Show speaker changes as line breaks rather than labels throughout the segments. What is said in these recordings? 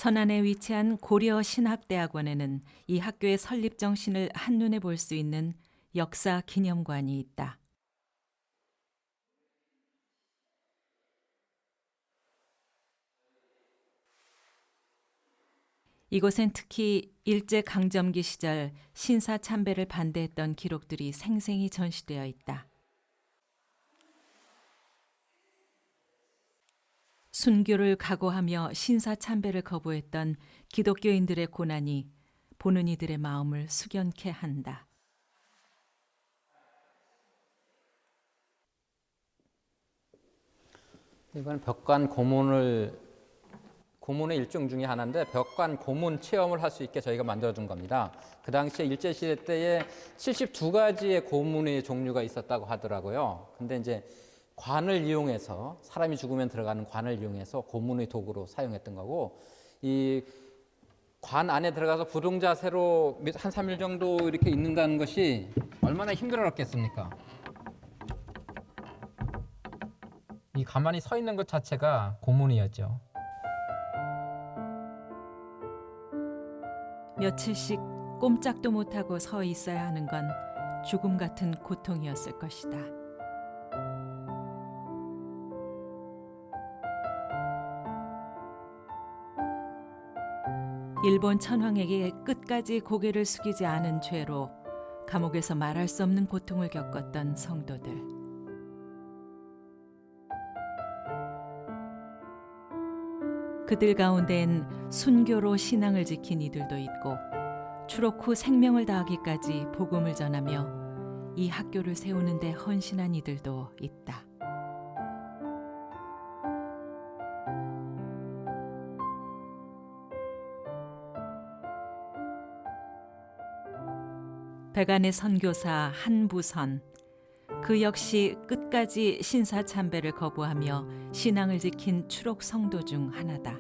천안에 위치한 고려신학대학원에는 이 학교의 설립 정신을 한눈에 볼 수 있는 역사 기념관이 있다. 이곳엔 특히 일제강점기 시절 신사참배를 반대했던 기록들이 생생히 전시되어 있다. 순교를 각오하며 신사참배를 거부했던 기독교인들의 고난이 보는 이들의 마음을 숙연케 한다.
이번 고문의 일종 중에 하나인데 벽관 고문 체험을 할 수 있게 저희가 만들어준 겁니다. 그 당시에 일제시대 때에 72가지의 고문의 종류가 있었다고 하더라고요. 근데 이제 관을 이용해서 사람이 죽으면 들어가는 관을 이용해서 고문의 도구로 사용했던 거고, 이 관 안에 들어가서 부동 자세로 한 3일 정도 이렇게 있는다는 것이 얼마나 힘들었겠습니까? 이 가만히 서 있는 것 자체가 고문이었죠.
며칠씩 꼼짝도 못하고 서 있어야 하는 건 죽음 같은 고통이었을 것이다. 일본 천황에게 끝까지 고개를 숙이지 않은 죄로 감옥에서 말할 수 없는 고통을 겪었던 성도들. 그들 가운데엔 순교로 신앙을 지킨 이들도 있고 추록 후 생명을 다하기까지 복음을 전하며 이 학교를 세우는 데 헌신한 이들도 있다. 백안의 선교사 한부선, 그 역시 끝까지 신사참배를 거부하며 신앙을 지킨 추록 성도 중 하나다.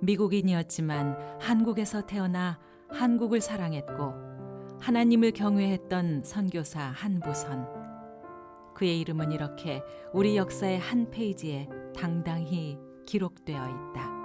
미국인이었지만 한국에서 태어나 한국을 사랑했고 하나님을 경외했던 선교사 한부선. 그의 이름은 이렇게 우리 역사의 한 페이지에 당당히 기록되어 있다.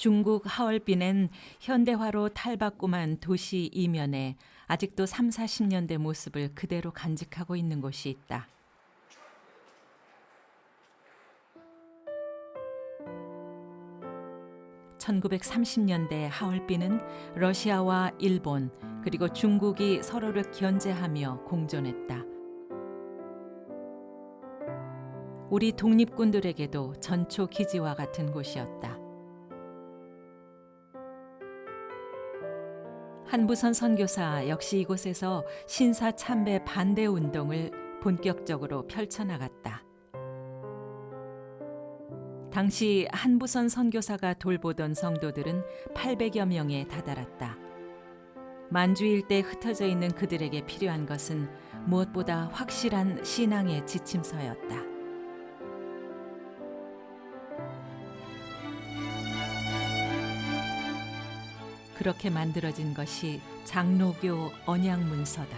중국 하얼빈엔 현대화로 탈바꿈한 도시 이면에 아직도 3, 40년대 모습을 그대로 간직하고 있는 곳이 있다. (1930년대) 하얼빈은 러시아와 일본 그리고 중국이 서로를 견제하며 공존했다. 우리 독립군들에게도 전초 기지와 같은 곳이었다. 한부선 선교사 역시 이곳에서 신사참배 반대 운동을 본격적으로 펼쳐나갔다. 당시 한부선 선교사가 돌보던 성도들은 800여 명에 다다랐다. 만주 일대에 흩어져 있는 그들에게 필요한 것은 무엇보다 확실한 신앙의 지침서였다. 그렇게 만들어진 것이 장로교 언약문서다.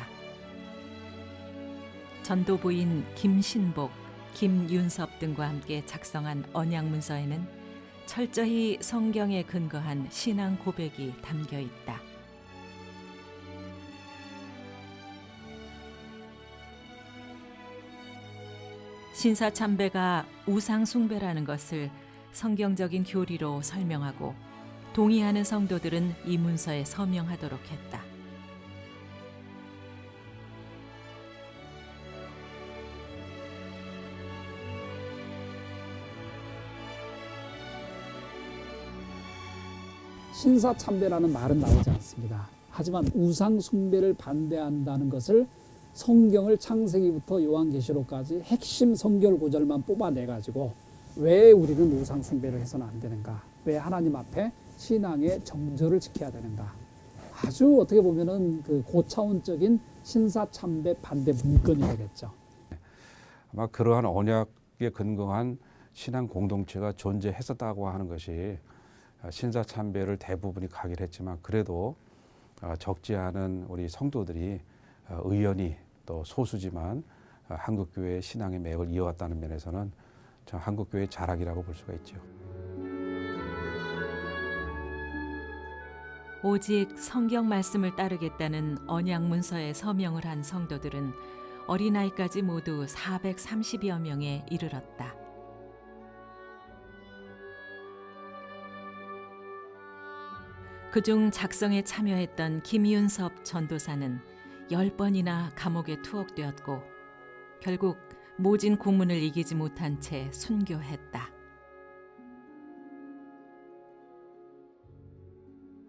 전도부인 김신복, 김윤섭 등과 함께 작성한 언약문서에는 철저히 성경에 근거한 신앙 고백이 담겨 있다. 신사참배가 우상숭배라는 것을 성경적인 교리로 설명하고 동의하는 성도들은 이 문서에 서명하도록 했다.
신사참배라는 말은 나오지 않습니다. 하지만 우상 숭배를 반대한다는 것을 성경을 창세기부터 요한계시록까지 핵심 성결 구절만 뽑아내 가지고 왜 우리는 우상 숭배를 해서는 안 되는가? 왜 하나님 앞에 신앙의 정절을 지켜야 되는가? 아주 어떻게 보면은 그 고차원적인 신사참배 반대 문건이 되겠죠.
아마 그러한 언약에 근거한 신앙 공동체가 존재했었다고 하는 것이 신사참배를 대부분이 가기를 했지만 그래도 적지 않은 우리 성도들이 의연히 또 소수지만 한국교회의 신앙의 맥을 이어왔다는 면에서는 참 한국교회의 자락이라고 볼 수가 있죠.
오직 성경 말씀을 따르겠다는 언약 문서에 서명을 한 성도들은 어린아이까지 모두 430여 명에 이르렀다. 그중 작성에 참여했던 김윤섭 전도사는 10번이나 감옥에 투옥되었고 결국 모진 고문을 이기지 못한 채 순교했다.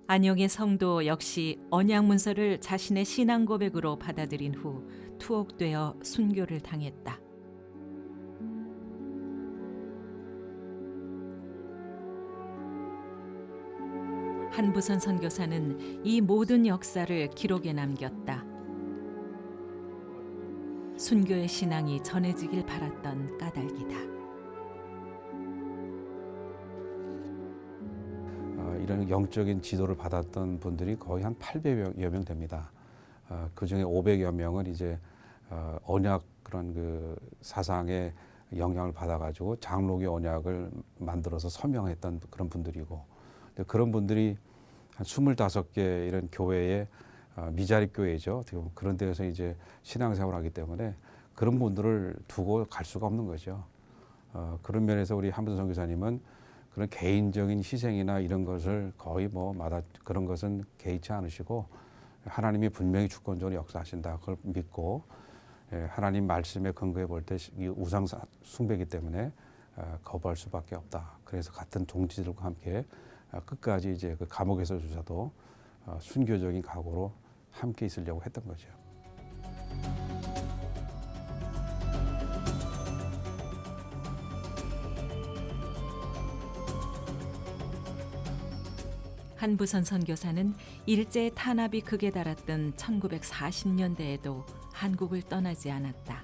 안영의 성도 역시 언약 문서를 자신의 신앙 고백으로 받아들인 후 투옥되어 순교를 당했다. 한부선 선교사는 이 모든 역사를 기록에 남겼다. 순교의 신앙이 전해지길 바랐던 까닭이다.
이런 영적인 지도를 받았던 분들이 거의 한 800여 명 됩니다. 그 중에 500여 명은 이제 언약 그런 그 사상의 영향을 받아가지고 장로교 언약을 만들어서 서명했던 그런 분들이고 그런 분들이 한 25개 이런 교회에 미자립 교회죠. 그런 데에서 이제 신앙생활을 하기 때문에 그런 분들을 두고 갈 수가 없는 거죠. 그런 면에서 우리 한부선 선교사님은 그런 개인적인 희생이나 이런 것을 거의 그런 것은 개의치 않으시고 하나님이 분명히 주권적으로 역사하신다. 그걸 믿고 하나님 말씀에 근거해 볼 때 우상 숭배이기 때문에 거부할 수밖에 없다. 그래서 같은 동지들과 함께 끝까지 이제 그 감옥에서조차도 순교적인 각오로 함께 있으려고 했던 거죠.
한부선 선교사는 일제 탄압이 극에 달았던 1940년대에도 한국을 떠나지 않았다.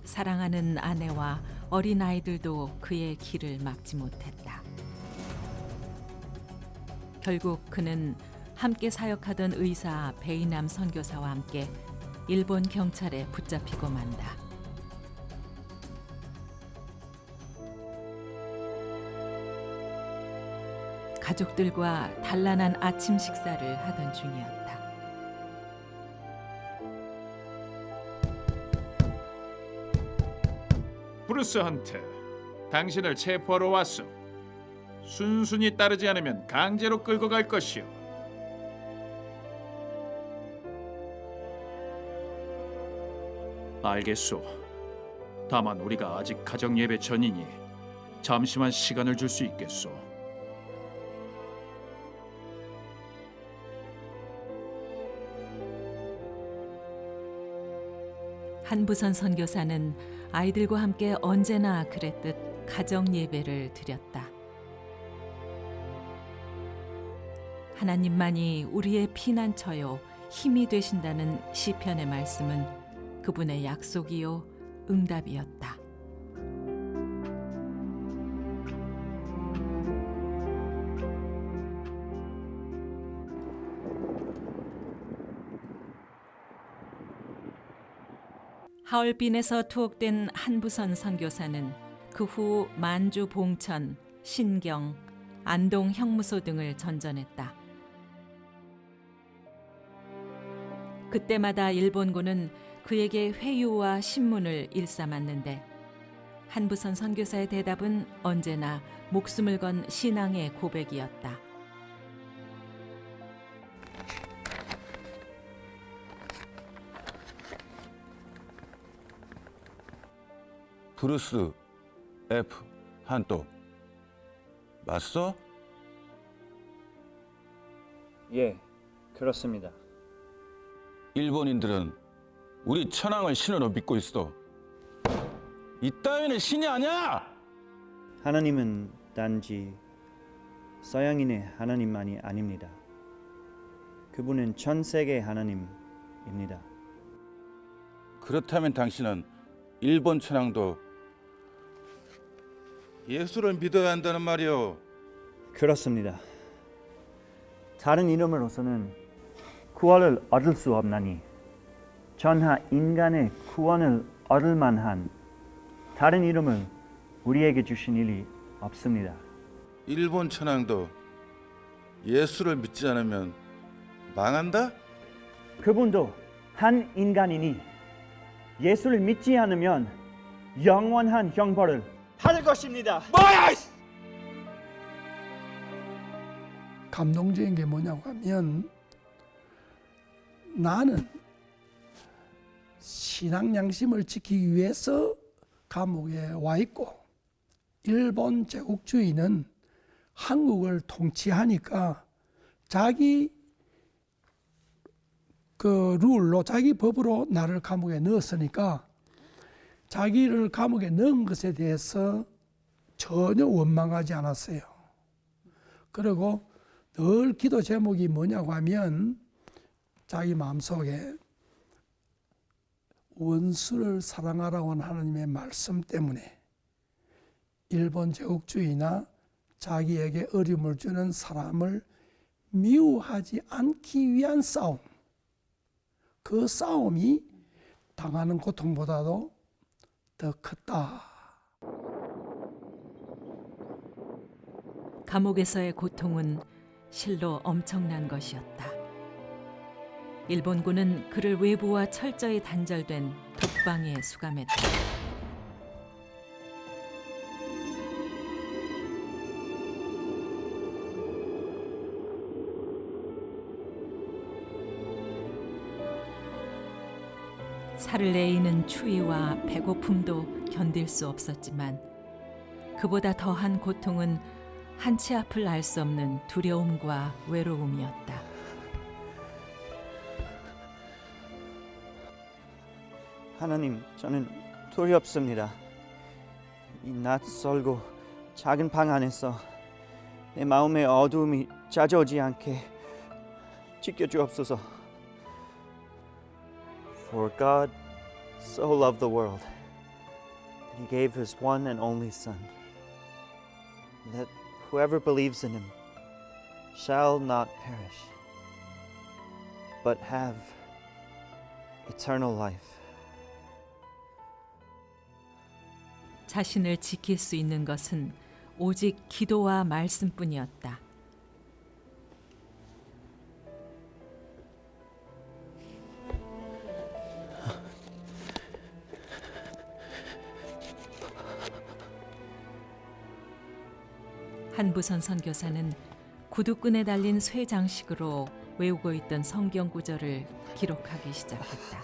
사랑하는 아내와 어린 아이들도 그의 길을 막지 못했다. 결국 그는 함께 사역하던 의사 베이남 선교사와 함께 일본 경찰에 붙잡히고 만다. 가족들과 단란한 아침 식사를 하던 중이었다.
브루스한테 당신을 체포하러 왔어. 순순히 따르지 않으면 강제로 끌고 갈 것이오. 알겠소. 다만 우리가 아직 가정 예배 전이니 잠시만 시간을 줄 수 있겠소.
한부선 선교사는 아이들과 함께 언제나 그랬듯 가정 예배를 드렸다. 하나님만이 우리의 피난처요 힘이 되신다는 시편의 말씀은 그분의 약속이요 응답이었다. 하얼빈에서 투옥된 한부선 선교사는 그 후 만주 봉천, 신경, 안동 형무소 등을 전전했다. 그때마다 일본군은 그에게 회유와 신문을 일삼았는데 한부선 선교사의 대답은 언제나 목숨을 건 신앙의 고백이었다.
브루스 F. 한또 맞소?
예, 그렇습니다.
일본인들은 우리 천황을 신으로 믿고 있어. 이따위는 신이 아니야!
하나님은 단지 서양인의 하나님만이 아닙니다. 그분은 전 세계 하나님입니다.
그렇다면 당신은 일본 천황도 예수를 믿어야 한다는 말이오.
그렇습니다. 다른 이름으로서는 구원을 얻을 수 없나니 전하 인간의 구원을 얻을 만한 다른 이름을 우리에게 주신 일이 없습니다.
일본 천황도 예수를 믿지 않으면 망한다?
그분도 한 인간이니 예수를 믿지 않으면 영원한 형벌을 받을 것입니다.
감동적인 게 뭐냐고 하면 나는 신앙 양심을 지키기 위해서 감옥에 와 있고 일본 제국주의는 한국을 통치하니까 자기 그 룰로 자기 법으로 나를 감옥에 넣었으니까 자기를 감옥에 넣은 것에 대해서 전혀 원망하지 않았어요. 그리고 늘 기도 제목이 뭐냐고 하면 자기 마음속에 원수를 사랑하라고 하는 하나님의 말씀 때문에 일본 제국주의나 자기에게 어려움을 주는 사람을 미워하지 않기 위한 싸움, 그 싸움이 당하는 고통보다도 더 컸다.
감옥에서의 고통은 실로 엄청난 것이었다. 일본군은 그를 외부와 철저히 단절된 독방에 수감했다. 살을 내이는 추위와 배고픔도 견딜 수 없었지만 그보다 더한 고통은 한치 앞을 알 수 없는 두려움과 외로움이었다.
하나님, 저는 두렵습니다. 이 낯설고 작은 방 안에서 내 마음의 어두움이 찾아오지 않게 지켜주옵소서. For God so loved the world that He gave His one and only Son, that whoever believes in Him shall not perish, but have eternal life.
자신을 지킬 수 있는 것은 오직 기도와 말씀뿐이었다. 한부선 선교사는 구두끈에 달린 쇠 장식으로 외우고 있던 성경 구절을 기록하기 시작했다.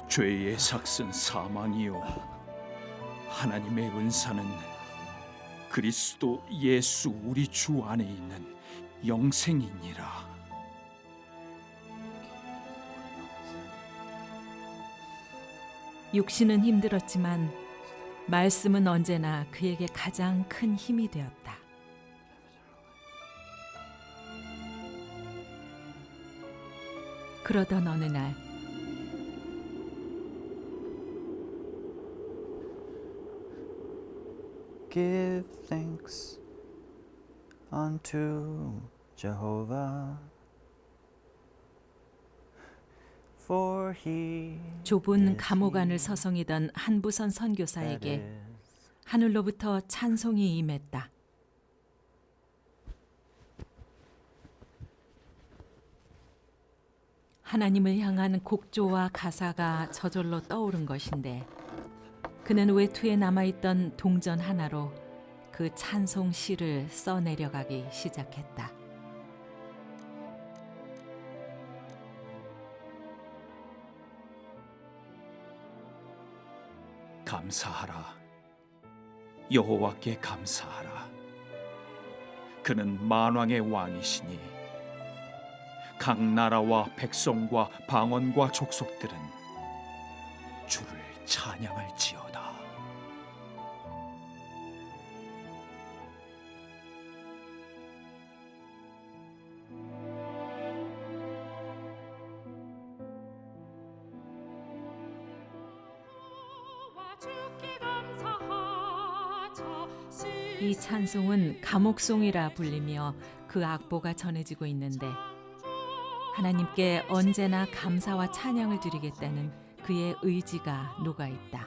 죄의 삭은 사망이요 하나님의 은사는 그리스도 예수 우리 주 안에 있는 영생이니라.
육신은 힘들었지만 말씀은 언제나 그에게 가장 큰 힘이 되었다. 그러던 어느 날
Give thanks unto Jehovah, for He
좁은 감옥 안을 서성이던 한부선 선교사에게 하늘로부터 찬송이 임했다. 하나님을 향한 곡조와 가사가 저절로 떠오른 것인데 그는 외투에 남아있던 동전 하나로 그 찬송 시를 써내려가기 시작했다.
감사하라. 여호와께 감사하라. 그는 만왕의 왕이시니 각 나라와 백성과 방언과 족속들은 주를 찬양할지어다.
이 찬송은 감옥송이라 불리며 그 악보가 전해지고 있는데 하나님께 언제나 감사와 찬양을 드리겠다는 그의 의지가 녹아있다.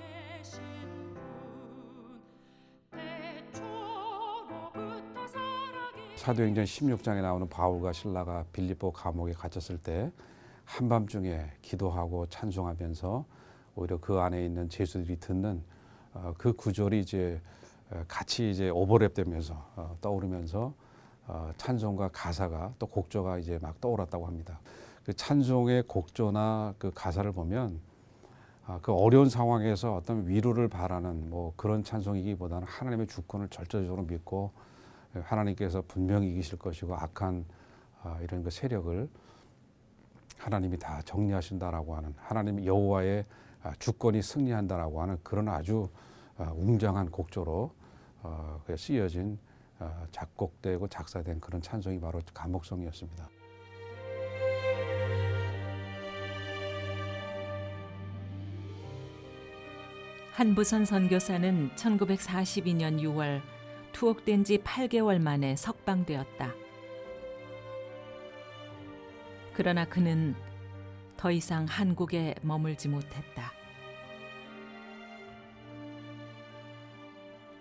사도행전 16장에 나오는 바울과 신라가 빌립보 감옥에 갇혔을 때 한밤중에 기도하고 찬송하면서 오히려 그 안에 있는 죄수들이 듣는 그 구절이 이제 같이 이제 오버랩되면서 떠오르면서 찬송과 가사가 또 곡조가 이제 막 떠올랐다고 합니다. 그 찬송의 곡조나 그 가사를 보면 그 어려운 상황에서 어떤 위로를 바라는 뭐 그런 찬송이기보다는 하나님의 주권을 절대적으로 믿고 하나님께서 분명히 이기실 것이고 악한 이런 그 세력을 하나님이 다 정리하신다라고 하는 하나님 여호와의 주권이 승리한다라고 하는 그런 아주 웅장한 곡조로 쓰여진 작곡되고 작사된 그런 찬송이 바로 감옥송이었습니다.
한부선 선교사는 1942년 6월 투옥된 지 8개월 만에 석방되었다. 그러나 그는 더 이상 한국에 머물지 못했다.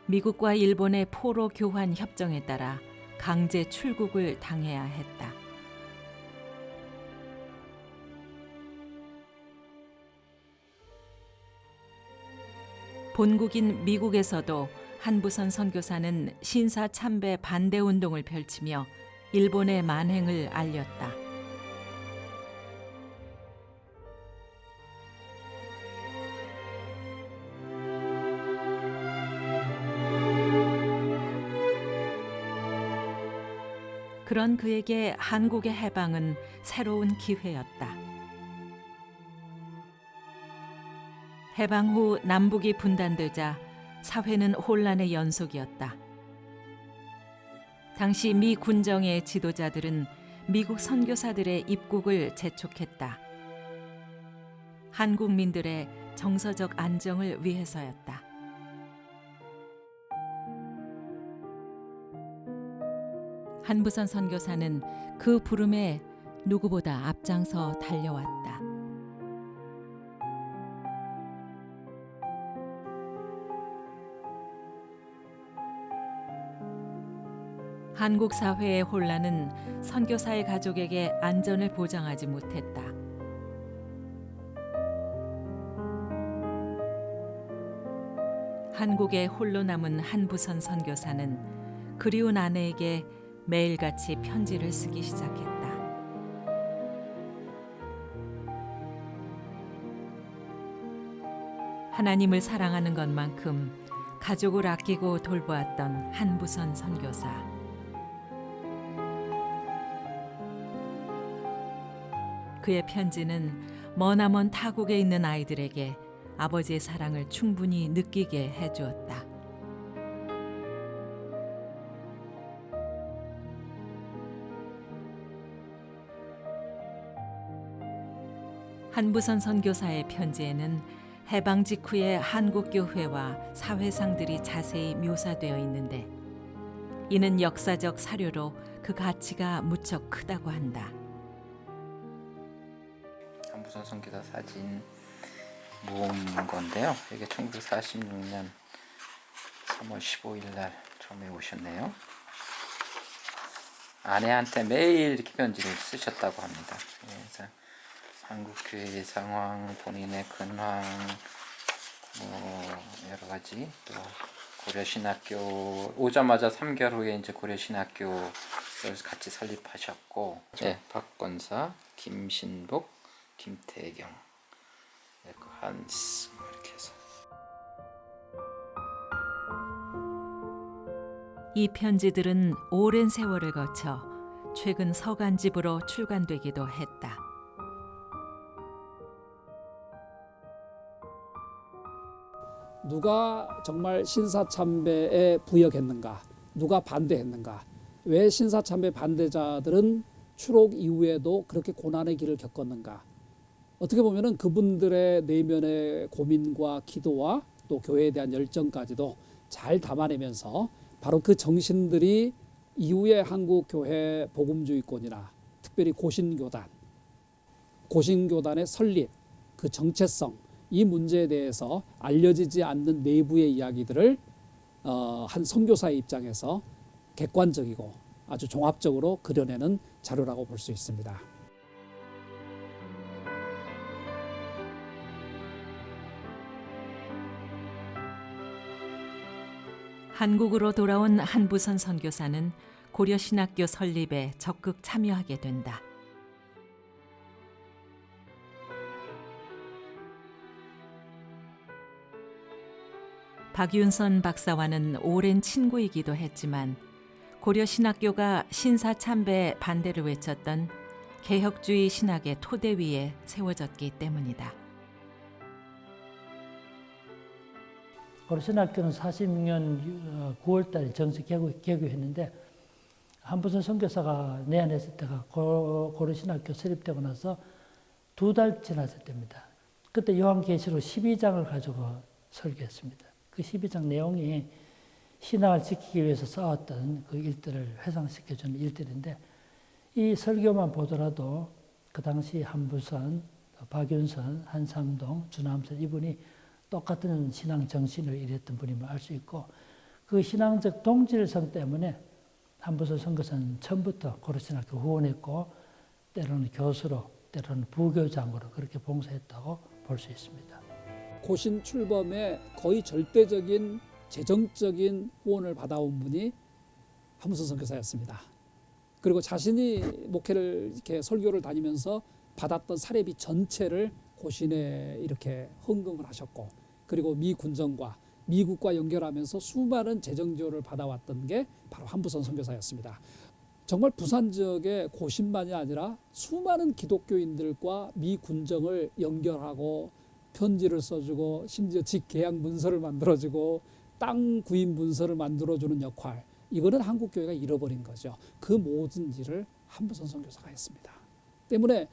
미국과 일본의 포로 교환 협정에 따라 강제 출국을 당해야 했다. 본국인 미국에서도 한부선 선교사는 신사 참배 반대 운동을 펼치며 일본의 만행을 알렸다. 그런 그에게 한국의 해방은 새로운 기회였다. 해방 후 남북이 분단되자 사회는 혼란의 연속이었다. 당시 미 군정의 지도자들은 미국 선교사들의 입국을 재촉했다. 한국민들의 정서적 안정을 위해서였다. 한부선 선교사는 그 부름에 누구보다 앞장서 달려왔다. 한국 사회의 혼란은 선교사의 가족에게 안전을 보장하지 못했다. 한국에 홀로 남은 한부선 선교사는 그리운 아내에게 매일같이 편지를 쓰기 시작했다. 하나님을 사랑하는 것만큼 가족을 아끼고 돌보았던 한부선 선교사. 그의 편지는 머나먼 타국에 있는 아이들에게 아버지의 사랑을 충분히 느끼게 해주었다. 한부선 선교사의 편지에는 해방 직후의 한국 교회와 사회상들이 자세히 묘사되어 있는데 이는 역사적 사료로 그 가치가 무척 크다고 한다.
한부선 선교사 사진 모은 건데요. 이게 1946년 3월 15일 날 처음에 오셨네요. 아내한테 매일 이렇게 편지를 쓰셨다고 합니다. 그래서 한국 교회의 상황, 본인의 근황, 여러 가지 또 고려신학교 오자마자 3개월 후에 이제 고려신학교를 같이 설립하셨고, 네, 박권사, 김신복, 김태경, 한스 이렇게 해서
이 편지들은 오랜 세월을 거쳐 최근 서간집으로 출간되기도 했다.
누가 정말 신사참배에 부역했는가? 누가 반대했는가? 왜 신사참배 반대자들은 추록 이후에도 그렇게 고난의 길을 겪었는가? 어떻게 보면은 그분들의 내면의 고민과 기도와 또 교회에 대한 열정까지도 잘 담아내면서 바로 그 정신들이 이후에 한국 교회 복음주의권이나 특별히 고신교단의 설립, 그 정체성, 이 문제에 대해서 알려지지 않는 내부의 이야기들을 한 선교사의 입장에서 객관적이고 아주 종합적으로 그려내는 자료라고 볼 수 있습니다.
한국으로 돌아온 한부선 선교사는 고려신학교 설립에 적극 참여하게 된다. 박윤선 박사와는 오랜 친구이기도 했지만 고려신학교가 신사참배 반대를 외쳤던 개혁주의 신학의 토대 위에 세워졌기 때문이다.
고려신학교는 46년 9월달에 정식 개교했는데 한부선 선교사가 내한했을 때가 고려신학교 설립되고 나서 2달 지났을 때입니다. 그때 요한계시록 12장을 가지고 설교했습니다. 그 12장 내용이 신앙을 지키기 위해서 싸웠던 그 일들을 회상시켜주는 일들인데 이 설교만 보더라도 그 당시 한부선, 박윤선, 한삼동, 주남선 이분이 똑같은 신앙 정신을 일했던 분임을 알 수 있고 그 신앙적 동질성 때문에 한부선 선교사는 처음부터 고려신학교 후원했고 때로는 교수로 때로는 부교장으로 그렇게 봉사했다고 볼 수 있습니다.
고신 출범에 거의 절대적인 재정적인 후원을 받아온 분이 한부선 선교사였습니다. 그리고 자신이 목회를 이렇게 설교를 다니면서 받았던 사례비 전체를 고신에 이렇게 헌금을 하셨고, 그리고 미 군정과 미국과 연결하면서 수많은 재정 지원을 받아왔던 게 바로 한부선 선교사였습니다. 정말 부산 지역의 고신만이 아니라 수많은 기독교인들과 미 군정을 연결하고 편지를 써주고 심지어 직계약 문서를 만들어주고 땅 구입 문서를 만들어주는 역할, 이거는 한국교회가 잃어버린 거죠. 그 모든 일을 한부선 선교사가 했습니다. 때문에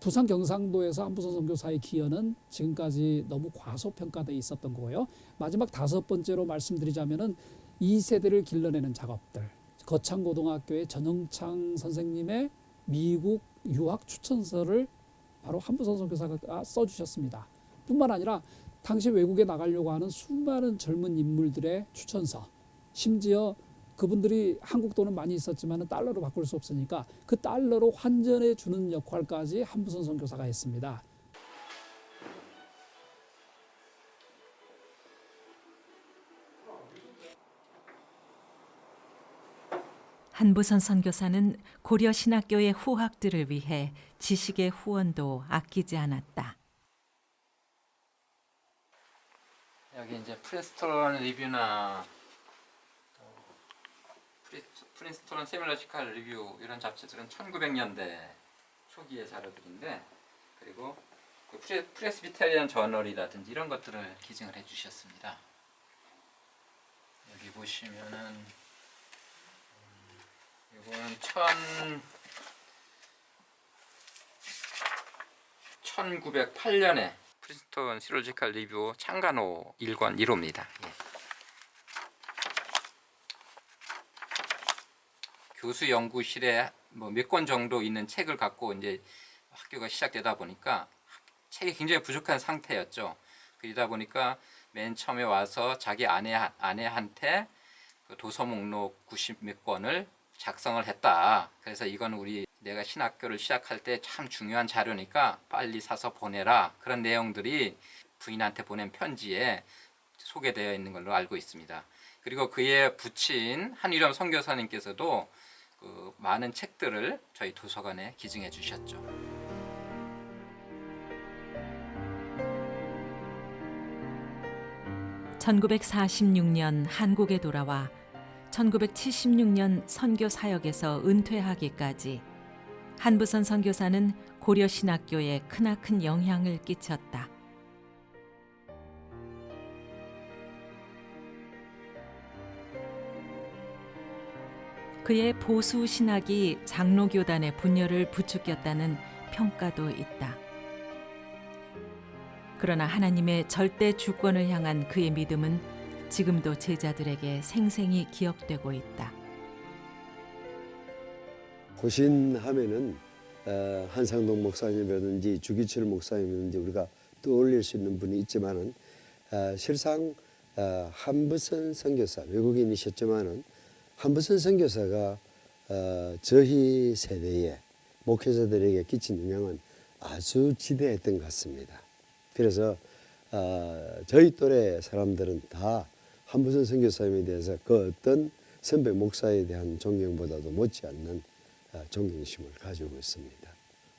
부산 경상도에서 한부선 선교사의 기여는 지금까지 너무 과소평가되어 있었던 거고요. 마지막 5번째로 말씀드리자면은 2세대를 길러내는 작업들, 거창고등학교의 전영창 선생님의 미국 유학 추천서를 바로 한부선 선교사가 써주셨습니다. 뿐만 아니라 당시 외국에 나가려고 하는 수많은 젊은 인물들의 추천서, 심지어 그분들이 한국 돈은 많이 있었지만 달러로 바꿀 수 없으니까 그 달러로 환전해 주는 역할까지 한부선 선교사가 했습니다.
한부선 선교사는 고려신학교의 후학들을 위해 지식의 후원도 아끼지 않았다.
여기 이제 프린스턴 리뷰나 프린스턴 세밀러지컬 리뷰 이런 잡지들은 1900년대 초기의 자료들인데, 그리고 그 프레스비테리안 저널이라든지 이런 것들을 기증을 해주셨습니다. 여기 보시면은 이거는 1908년에 프린스턴 시롤지컬 리뷰 창간호 1권 1호입니다. 예. 교수 연구실에 뭐 몇 권 정도 있는 책을 갖고 이제 학교가 시작되다 보니까 책이 굉장히 부족한 상태였죠. 그러다 보니까 맨 처음에 와서 자기 아내한테 그 도서 목록 90 몇 권을 작성을 했다. 그래서 이건 내가 신학교를 시작할 때 참 중요한 자료니까 빨리 사서 보내라. 그런 내용들이 부인한테 보낸 편지에 소개되어 있는 걸로 알고 있습니다. 그리고 그의 부친 한유령 선교사님께서도 그 많은 책들을 저희 도서관에 기증해 주셨죠.
(1946년) 한국에 돌아와 1976년 선교 사역에서 은퇴하기까지 한부선 선교사는 고려신학교에 크나큰 영향을 끼쳤다. 그의 보수 신학이 장로교단의 분열을 부추겼다는 평가도 있다. 그러나 하나님의 절대 주권을 향한 그의 믿음은 지금도 제자들에게 생생히 기억되고 있다.
고신하면은 한상동 목사님이라든지 주기철 목사님이라든지 우리가 떠올릴 수 있는 분이 있지만은 실상 한부선 선교사, 외국인이셨지만은 한부선 선교사가 저희 세대의 목회자들에게 끼친 영향은 아주 지대했던 것 같습니다. 그래서 저희 또래 사람들은 다 한부선 선교사님에 대해서 그 어떤 선배 목사에 대한 존경보다도 못지않는 존경심을 가지고 있습니다.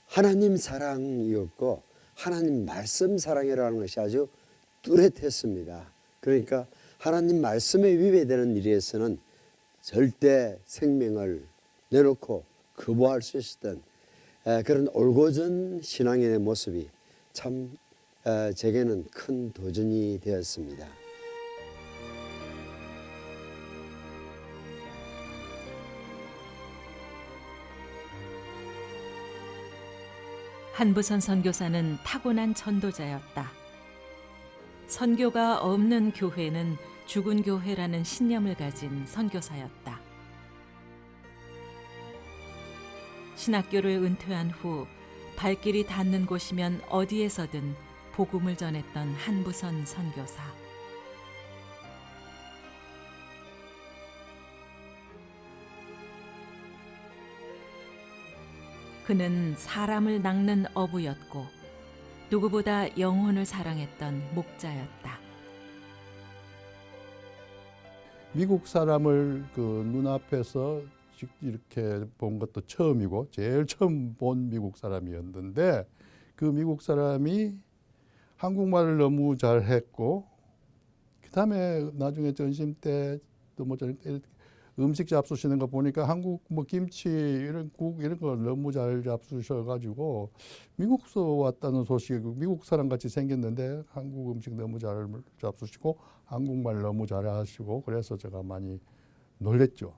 하나님 사랑이었고 하나님 말씀 사랑이라는 것이 아주 뚜렷했습니다. 그러니까 하나님 말씀에 위배되는 일에서는 절대 생명을 내놓고 거부할 수 있었던 그런 올곧은 신앙인의 모습이 참 제게는 큰 도전이 되었습니다.
한부선 선교사는 타고난 전도자였다. 선교가 없는 교회는 죽은 교회라는 신념을 가진 선교사였다. 신학교를 은퇴한 후 발길이 닿는 곳이면 어디에서든 복음을 전했던 한부선 선교사. 그는 사람을 낚는 어부였고 누구보다 영혼을 사랑했던 목자였다.
미국 사람을 그 눈앞에서 이렇게 본 것도 처음이고 제일 처음 본 미국 사람이었는데 그 미국 사람이 한국말을 너무 잘했고 그다음에 나중에 전심 때 또 뭐 음식 잡수시는 거 보니까 한국 뭐 김치 이런 국 이런 거 너무 잘 잡수셔가지고 미국서 왔다는 소식이 미국 사람 같이 생겼는데 한국 음식 너무 잘 잡수시고 한국말 너무 잘하시고 그래서 제가 많이 놀랬죠.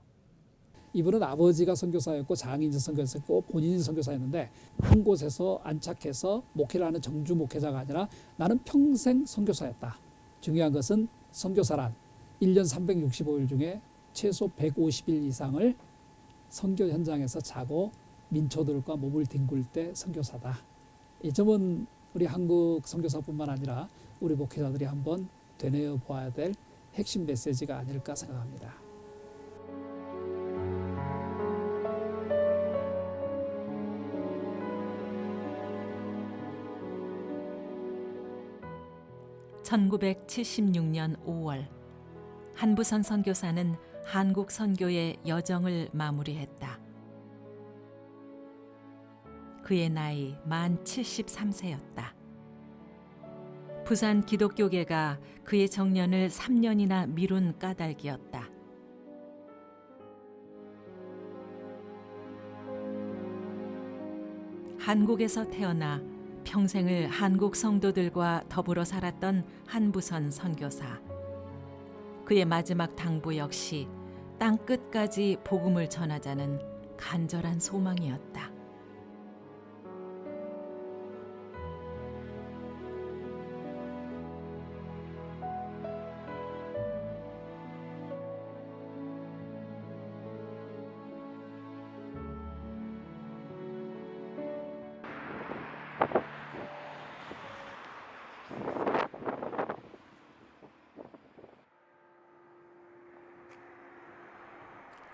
이분은 아버지가 선교사였고 장인이 선교사였고 본인이 선교사였는데 한 곳에서 안착해서 목회를 하는 정주 목회자가 아니라 나는 평생 선교사였다. 중요한 것은 선교사란 1년 365일 중에 최소 150일 이상을 선교 현장에서 자고 민초들과 몸을 뒹굴 때 선교사다. 이 점은 우리 한국 선교사뿐만 아니라 우리 목회자들이 한번 되뇌어 보아야 될 핵심 메시지가 아닐까 생각합니다.
(1976년 5월) 한부선 선교사는 한국 선교의 여정을 마무리했다. 그의 나이 만 73세였다. 부산 기독교계가 그의 정년을 3년이나 미룬 까닭이었다. 한국에서 태어나 평생을 한국 성도들과 더불어 살았던 한부선 선교사. 그의 마지막 당부 역시 땅 끝까지 복음을 전하자는 간절한 소망이었다.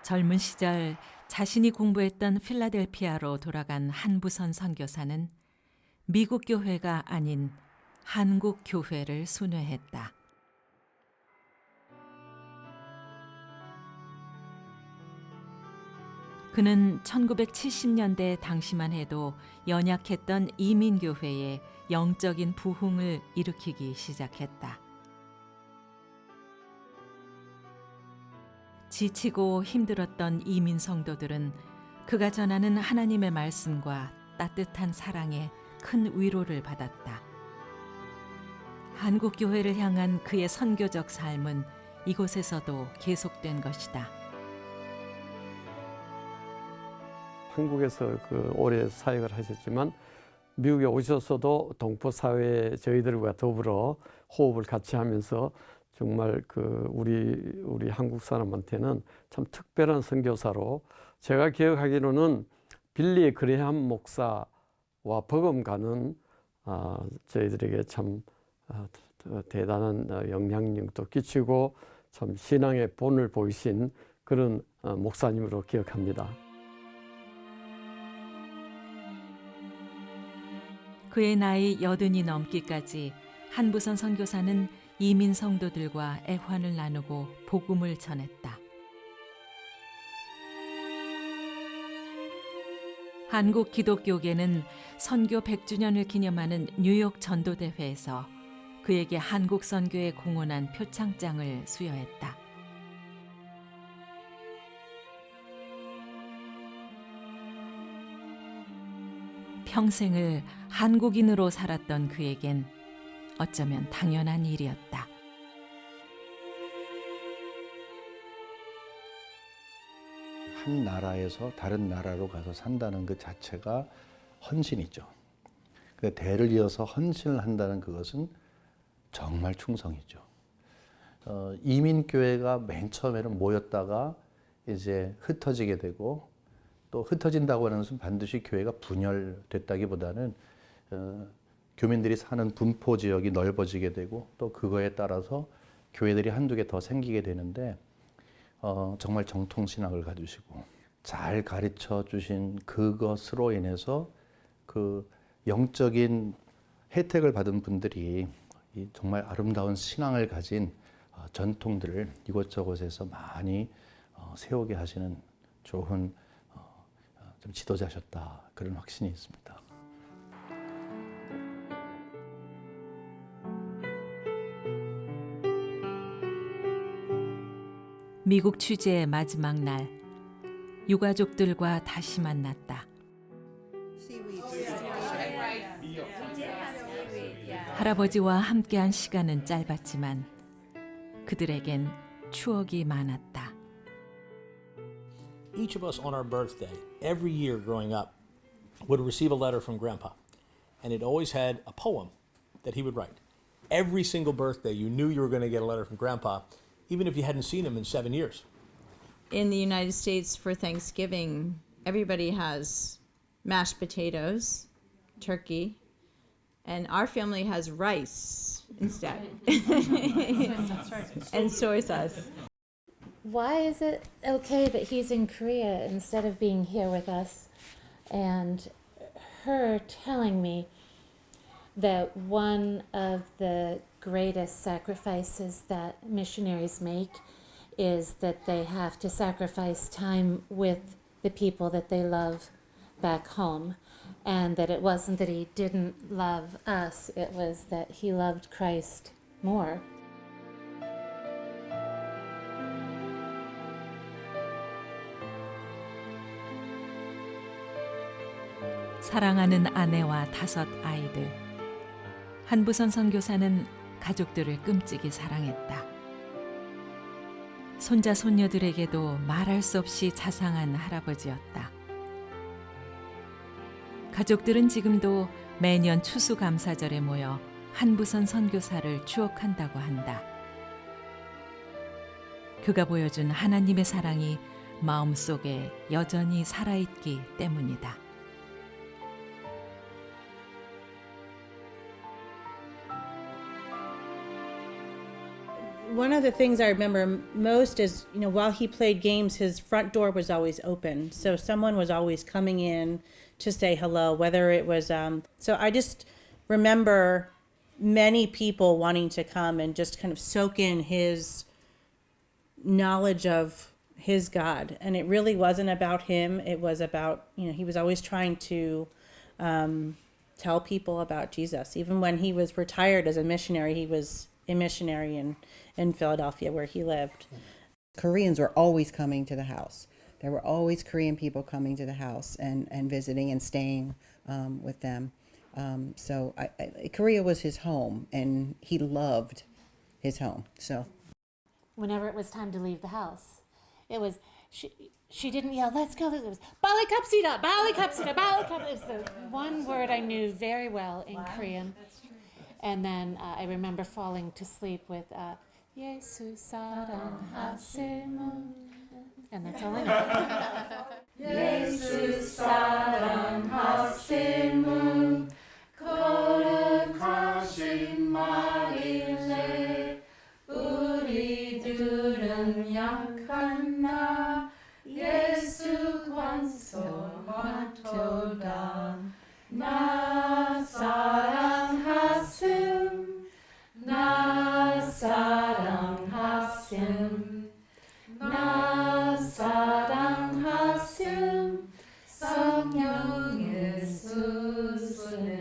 젊은 시절 자신이 공부했던 필라델피아로 돌아간 한부선 선교사는 미국 교회가 아닌 한국 교회를 순회했다. 그는 1970년대 당시만 해도 연약했던 이민교회에 영적인 부흥을 일으키기 시작했다. 지치고 힘들었던 이민 성도들은 그가 전하는 하나님의 말씀과 따뜻한 사랑에 큰 위로를 받았다. 한국 교회를 향한 그의 선교적 삶은 이곳에서도 계속된 것이다.
한국에서 오래 사역을 하셨지만 미국에 오셔서도 동포 사회 저희들과 더불어 호흡을 같이 하면서 정말 우리 한국 사람한테는 참 특별한 선교사로, 제가 기억하기로는 빌리 그레함 목사와 버금가는 저희들에게 참 대단한 영향력도 끼치고 참 신앙의 본을 보이신 그런 목사님으로 기억합니다.
그의 나이 80이 넘기까지 한부선 선교사는 이민 성도들과 애환을 나누고 복음을 전했다. 한국 기독교계는 선교 100주년을 기념하는 뉴욕 전도대회에서 그에게 한국 선교에 공헌한 표창장을 수여했다. 평생을 한국인으로 살았던 그에겐 어쩌면 당연한 일이었다.
한 나라에서 다른 나라로 가서 산다는 그 자체가 헌신이죠. 그 대를 이어서 헌신을 한다는 그것은 정말 충성이죠. 이민교회가 맨 처음에는 모였다가 이제 흩어지게 되고, 또 흩어진다고 하는 것은 반드시 교회가 분열됐다기보다는 교민들이 사는 분포 지역이 넓어지게 되고, 또 그거에 따라서 교회들이 한두 개 더 생기게 되는데, 정말 정통신학을 가지시고 잘 가르쳐 주신 그것으로 인해서 그 영적인 혜택을 받은 분들이 이 정말 아름다운 신앙을 가진 전통들을 이곳저곳에서 많이 세우게 하시는 좋은 좀 지도자셨다, 그런 확신이 있습니다.
미국 취재의 마지막 날, 유가족들과 다시 만났다. 할아버지와 함께한 시간은 짧았지만 그들에겐 추억이 많았다.
Each of us on our birthday, every year growing up, would receive a letter from Grandpa. And it always had a poem that he would write. Every single birthday, you knew you were going to get a letter from Grandpa, even if you hadn't seen him in 7 years.
In the United States for Thanksgiving, everybody has mashed potatoes, turkey, and our family has rice instead. And soy sauce.
Why is it okay that he's in Korea instead of being here with us? And her telling me that one of the greatest sacrifices that missionaries make is that they have to sacrifice time with the people that they love back home, and that it wasn't that he didn't love us, it was that he loved Christ more.
사랑하는 아내와 5 아이들. 한부선 선교사는 가족들을 끔찍이 사랑했다. 손자 손녀들에게도 말할 수 없이 자상한 할아버지였다. 가족들은 지금도 매년 추수감사절에 모여 한부선 선교사를 추억한다고 한다. 그가 보여준 하나님의 사랑이 마음속에 여전히 살아있기 때문이다.
One of the things I remember most is, while he played games, his front door was always open. So someone was always coming in to say hello, whether it was, so I just remember many people wanting to come and just kind of soak in his knowledge of his God. And it really wasn't about him. It was about, he was always trying to tell people about Jesus. Even when he was retired as a missionary, he was a missionary in Philadelphia where he lived.
Koreans were always coming to the house. There were always Korean people coming to the house and visiting and staying with them. So Korea was his home, and he loved his home. So
whenever it was time to leave the house, it was she didn't yell, "Let's go." It was "Balikapsida, balikapsida, balikap." It's the one word I knew very well in Korean. And then I remember falling to sleep with "예수 사랑하세요," and that's all I know.
예수 사랑하세요, 거룩하신 마릴레, 우리들은 약한 나 예수 관성하도다. 나 사랑하셈, 나 사랑하셈, 나 사랑하셈, 성령 예수네.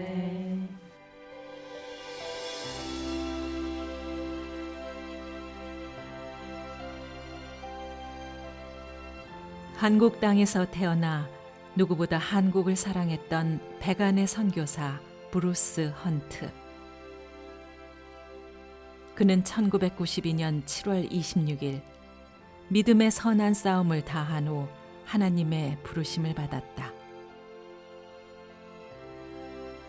한국 땅에서 태어나 누구보다 한국을 사랑했던 백안의 선교사 브루스 헌트. 그는 1992년 7월 26일 믿음의 선한 싸움을 다한 후 하나님의 부르심을 받았다.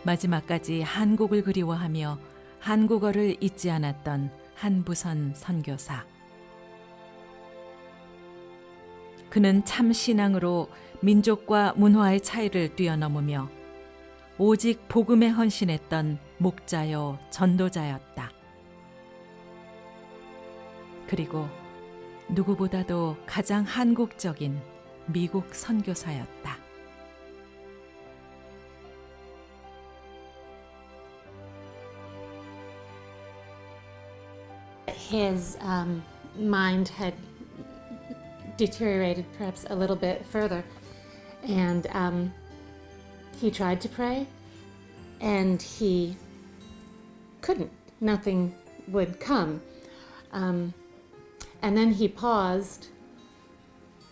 마지막까지 한국을 그리워하며 한국어를 잊지 않았던 한부선 선교사. 그는 참 신앙으로 민족과 문화의 차이를 뛰어넘으며 오직 복음에 헌신했던 목자요 전도자였다. 그리고 누구보다도 가장 한국적인 미국 선교사였다.
His mind had deteriorated perhaps a little bit further, and he tried to pray, and he couldn't. Nothing would come. And then he paused,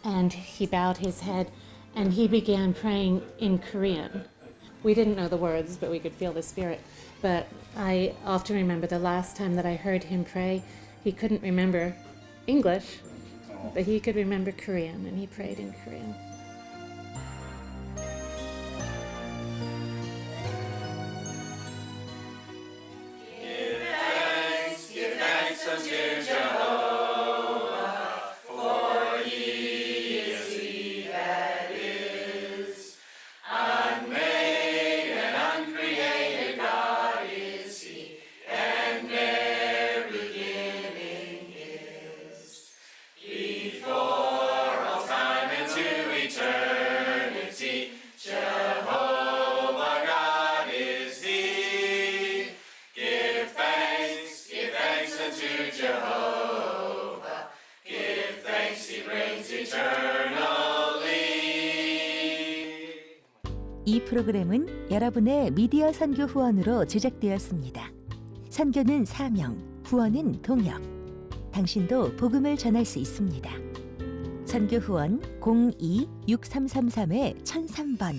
and he bowed his head, and he began praying in Korean. We didn't know the words, but we could feel the spirit. But I often remember the last time that I heard him pray, he couldn't remember English, but he could remember Korean, and he prayed in Korean.
Give thanks unto Jehovah, for he is he that is. Unmade and uncreated God is he, and their beginning is. Before all time and to eternity, Jehovah God is he. Give thanks unto Jehovah. Give thanks, he reigns eternally.
이 프로그램은 여러분의 미디어 선교 후원으로 제작되었습니다. 선교는 사명, 후원은 동역. 당신도 복음을 전할 수 있습니다. 선교 후원 02-6333-1003번.